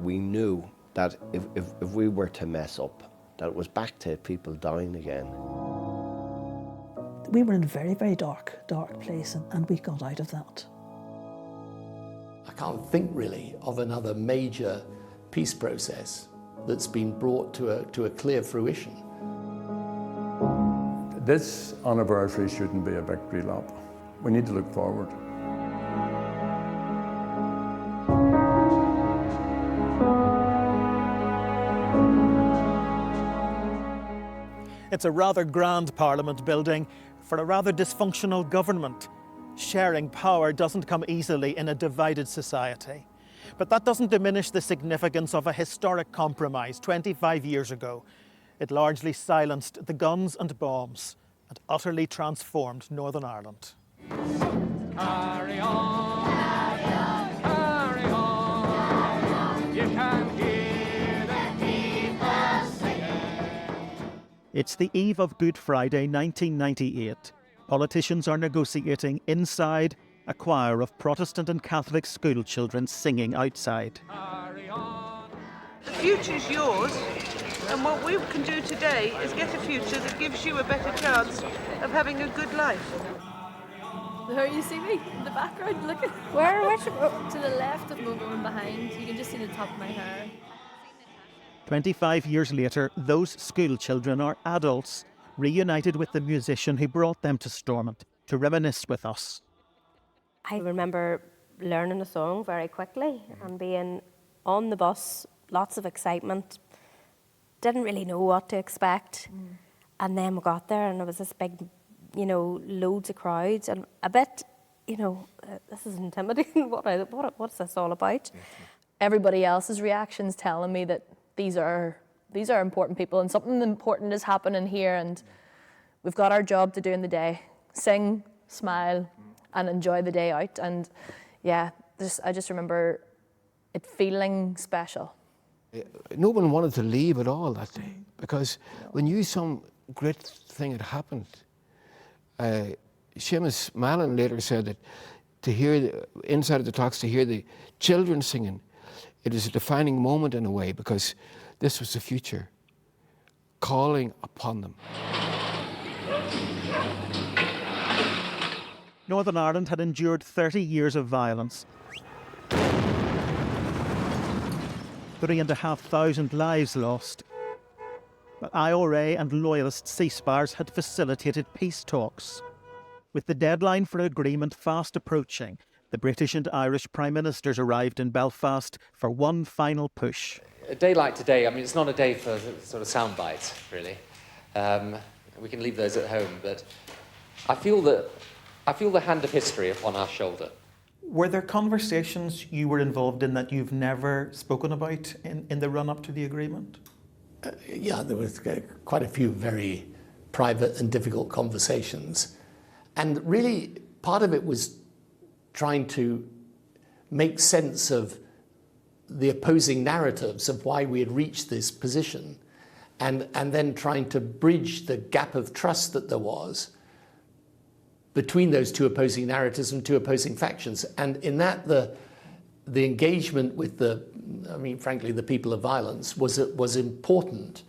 we knew that if we were to mess up, that it was back to people dying again. We were in a very, very dark place, and we got out of that. I can't think really of another major peace process that's been brought to a clear fruition. This anniversary shouldn't be a victory lap. We need to look forward. It's a rather grand Parliament building for a rather dysfunctional government. Sharing power doesn't come easily in a divided society. But that doesn't diminish the significance of a historic compromise 25 years ago. It largely silenced the guns and bombs and utterly transformed Northern Ireland. Carry on, carry on, carry on. You can hear the people singing. It's the eve of Good Friday 1998. Politicians are negotiating inside, a choir of Protestant and Catholic school children singing outside. The future's yours, and what we can do today is get a future that gives you a better chance of having a good life. There you see me in the background looking. Where? To the left of me and behind. You can just see the top of my hair. 25 years later, those school children are adults, reunited with the musician who brought them to Stormont to reminisce with us. I remember learning a song very quickly and being on the bus, lots of excitement, didn't really know what to expect. And then we got there and there was this big, loads of crowds and a bit, this is intimidating, what's this all about? Everybody else's reactions telling me that these are important people and something important is happening here and we've got our job to do in the day. Sing, smile, and enjoy the day out. And yeah, I just remember it feeling special. No one wanted to leave at all that day because we knew some great thing had happened. Seamus Mallon later said that to hear inside of the talks, to hear the children singing, it was a defining moment in a way because this was the future calling upon them. Northern Ireland had endured 30 years of violence. 3,500 lives lost. But IRA and loyalist ceasefires had facilitated peace talks. With the deadline for agreement fast approaching, the British and Irish Prime Ministers arrived in Belfast for one final push. A day like today, it's not a day for sort of sound bites, really. We can leave those at home, but I feel the hand of history upon our shoulder. Were there conversations you were involved in that you've never spoken about in the run-up to the agreement? Yeah, there was quite a few very private and difficult conversations. And really, part of it was trying to make sense of the opposing narratives of why we had reached this position, and then trying to bridge the gap of trust that there was between those two opposing narratives and two opposing factions. And in that, the engagement with frankly, the people of violence was important.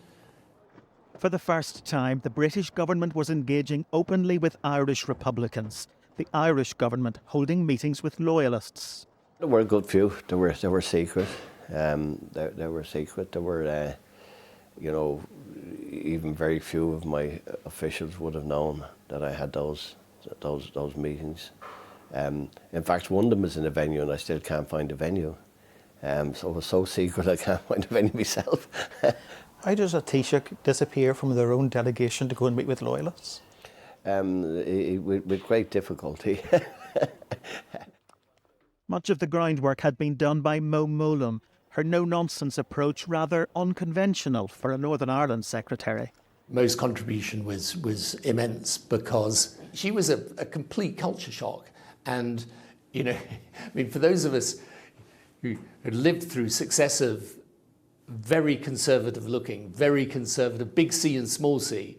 For the first time, the British government was engaging openly with Irish Republicans, the Irish government holding meetings with loyalists. There were a good few. They were secret. They were secret. There were, even very few of my officials would have known that I had those meetings. In fact, one of them is in a venue, and I still can't find a venue. So it was so secret I can't find a venue myself. How does a Taoiseach disappear from their own delegation to go and meet with loyalists? With great difficulty. Much of the groundwork had been done by Mo Mowlam, her no-nonsense approach rather unconventional for a Northern Ireland secretary. Mo's contribution was immense because she was a complete culture shock. And, for those of us who had lived through successive, very conservative looking, very conservative, big C and small c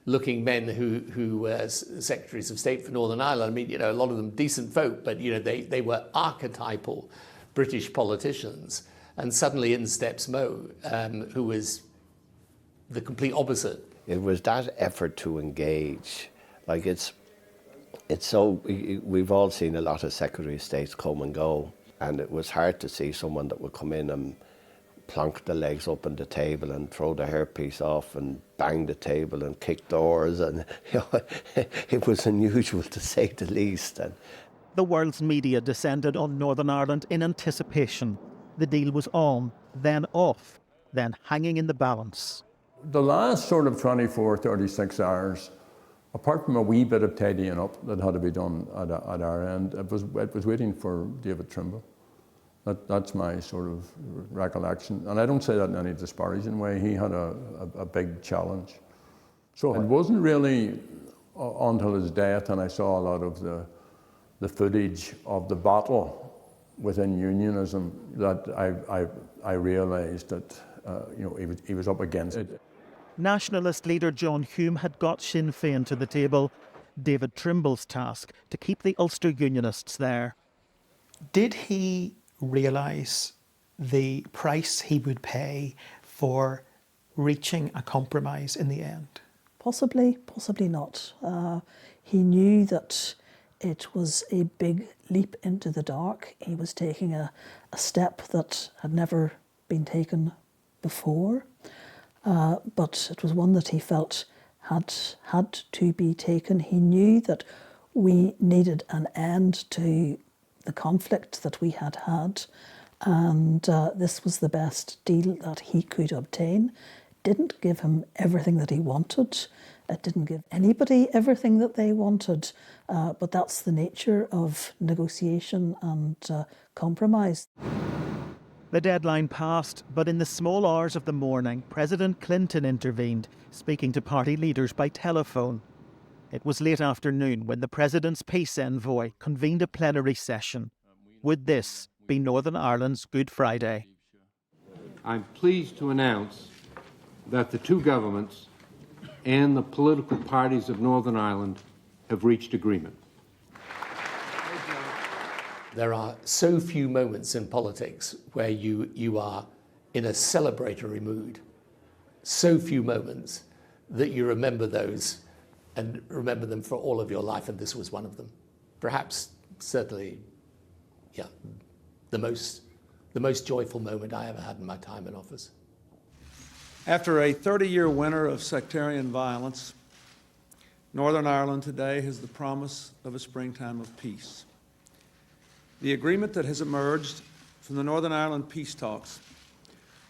looking men who were secretaries of state for Northern Ireland. A lot of them decent folk, but, they were archetypal British politicians. And suddenly in steps Mo, who was the complete opposite. It was that effort to engage. Like it's so, we've all seen a lot of Secretary of States come and go, and it was hard to see someone that would come in and plonk the legs up on the table and throw the hairpiece off and bang the table and kick doors, and it was unusual to say the least. And the world's media descended on Northern Ireland in anticipation. The deal was on, then off, then hanging in the balance. The last sort of 24, 36 hours, apart from a wee bit of tidying up that had to be done at our end, it was waiting for David Trimble. That's my sort of recollection. And I don't say that in any disparaging way. He had a big challenge. So it wasn't really until his death, and I saw a lot of the footage of the battle within unionism, that I realised that he was up against it. Nationalist leader John Hume had got Sinn Féin to the table. David Trimble's task to keep the Ulster Unionists there. Did he realise the price he would pay for reaching a compromise in the end? Possibly, possibly not. He knew that it was a big leap into the dark. He was taking a step that had never been taken before, but it was one that he felt had to be taken. He knew that we needed an end to the conflict that we had had, and this was the best deal that he could obtain. Didn't give him everything that he wanted. It didn't give anybody everything that they wanted, but that's the nature of negotiation and compromise. The deadline passed, but in the small hours of the morning, President Clinton intervened, speaking to party leaders by telephone. It was late afternoon when the President's peace envoy convened a plenary session. Would this be Northern Ireland's Good Friday? I'm pleased to announce that the two governments and the political parties of Northern Ireland have reached agreement. There are so few moments in politics where you are in a celebratory mood. So few moments that you remember those and remember them for all of your life, and this was one of them. Perhaps, certainly, yeah, the most joyful moment I ever had in my time in office. After a 30-year winter of sectarian violence, Northern Ireland today has the promise of a springtime of peace. The agreement that has emerged from the Northern Ireland peace talks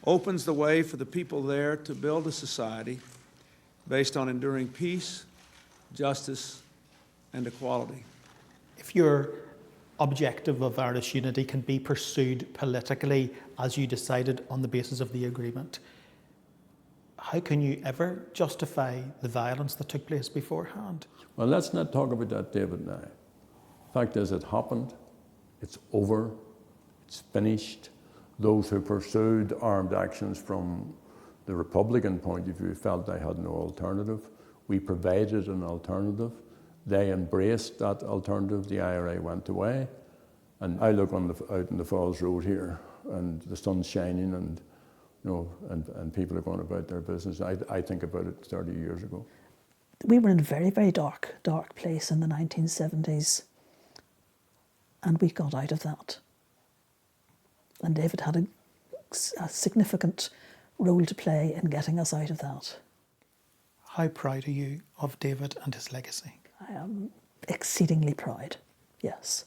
opens the way for the people there to build a society based on enduring peace, justice, and equality. If your objective of Irish unity can be pursued politically as you decided on the basis of the agreement, how can you ever justify the violence that took place beforehand? Well, let's not talk about that, David, now. Fact is, it happened. It's over. It's finished. Those who pursued armed actions from the Republican point of view felt they had no alternative. We provided an alternative. They embraced that alternative. The IRA went away. And I look out on the Falls Road here, and the sun's shining, and and people are going about their business. I think about it 30 years ago. We were in a very, very dark place in the 1970s, and we got out of that. And David had a significant role to play in getting us out of that. How proud are you of David and his legacy? I am exceedingly proud, yes.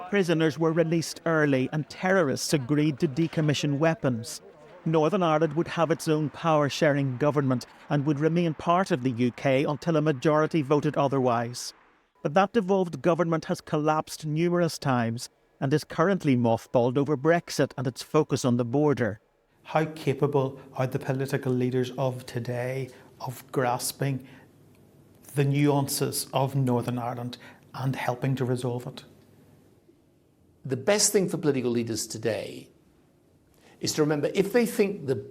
Prisoners were released early and terrorists agreed to decommission weapons. Northern Ireland would have its own power-sharing government and would remain part of the UK until a majority voted otherwise. But that devolved government has collapsed numerous times and is currently mothballed over Brexit and its focus on the border. How capable are the political leaders of today of grasping the nuances of Northern Ireland and helping to resolve it? The best thing for political leaders today is to remember, if they think the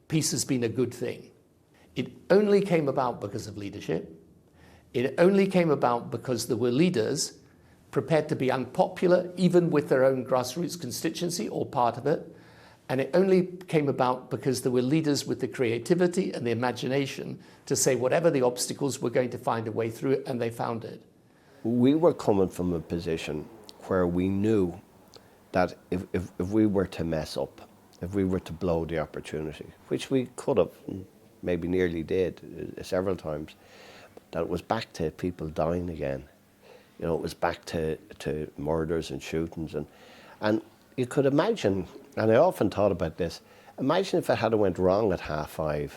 peace has been a good thing, it only came about because of leadership. It only came about because there were leaders prepared to be unpopular, even with their own grassroots constituency or part of it, And it only came about because there were leaders with the creativity and the imagination to say whatever the obstacles, we're going to find a way through it, and they found it. We were coming from a position where we knew that if we were to mess up, if we were to blow the opportunity, which we could have, maybe nearly did several times, that it was back to people dying again. You know, it was back to murders and shootings. And you could imagine, and I often thought about this, imagine if it had went wrong at 5:30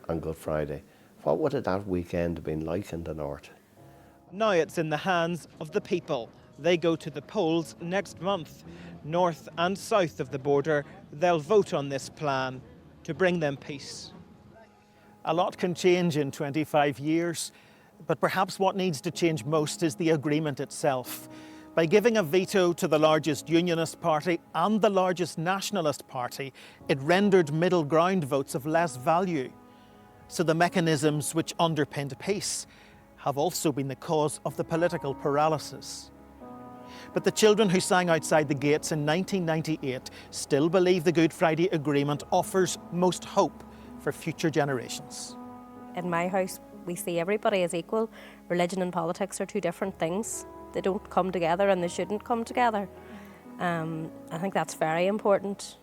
on Good Friday. What would that weekend have been like in the north? Now it's in the hands of the people. They go to the polls next month. North and south of the border, they'll vote on this plan to bring them peace. A lot can change in 25 years, but perhaps what needs to change most is the agreement itself. By giving a veto to the largest unionist party and the largest nationalist party, it rendered middle ground votes of less value. So the mechanisms which underpinned peace have also been the cause of the political paralysis. But the children who sang outside the gates in 1998 still believe the Good Friday Agreement offers most hope for future generations. In my house, we see everybody as equal. Religion and politics are two different things. They don't come together, and they shouldn't come together. I think that's very important.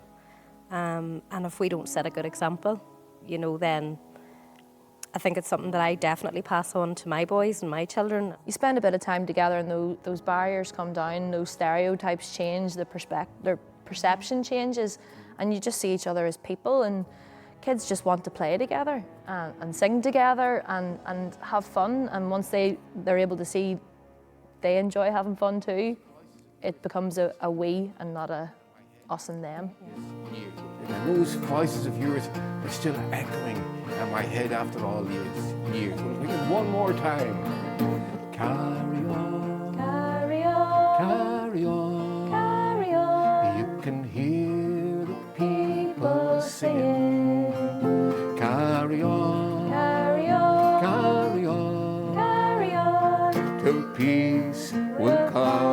And if we don't set a good example, you know, then I think it's something that I definitely pass on to my boys and my children. You spend a bit of time together and those barriers come down, those stereotypes change, their perception changes, and you just see each other as people, and kids just want to play together and sing together and have fun, and once they're able to see they enjoy having fun too, it becomes a we and not a us and them. And those voices of yours are still echoing in my head after all these years. We'll take it one more time. Carry on, Carry on, carry on, carry on. You can hear the people singing. Carry on, Carry on, carry on, carry on. till peace will come.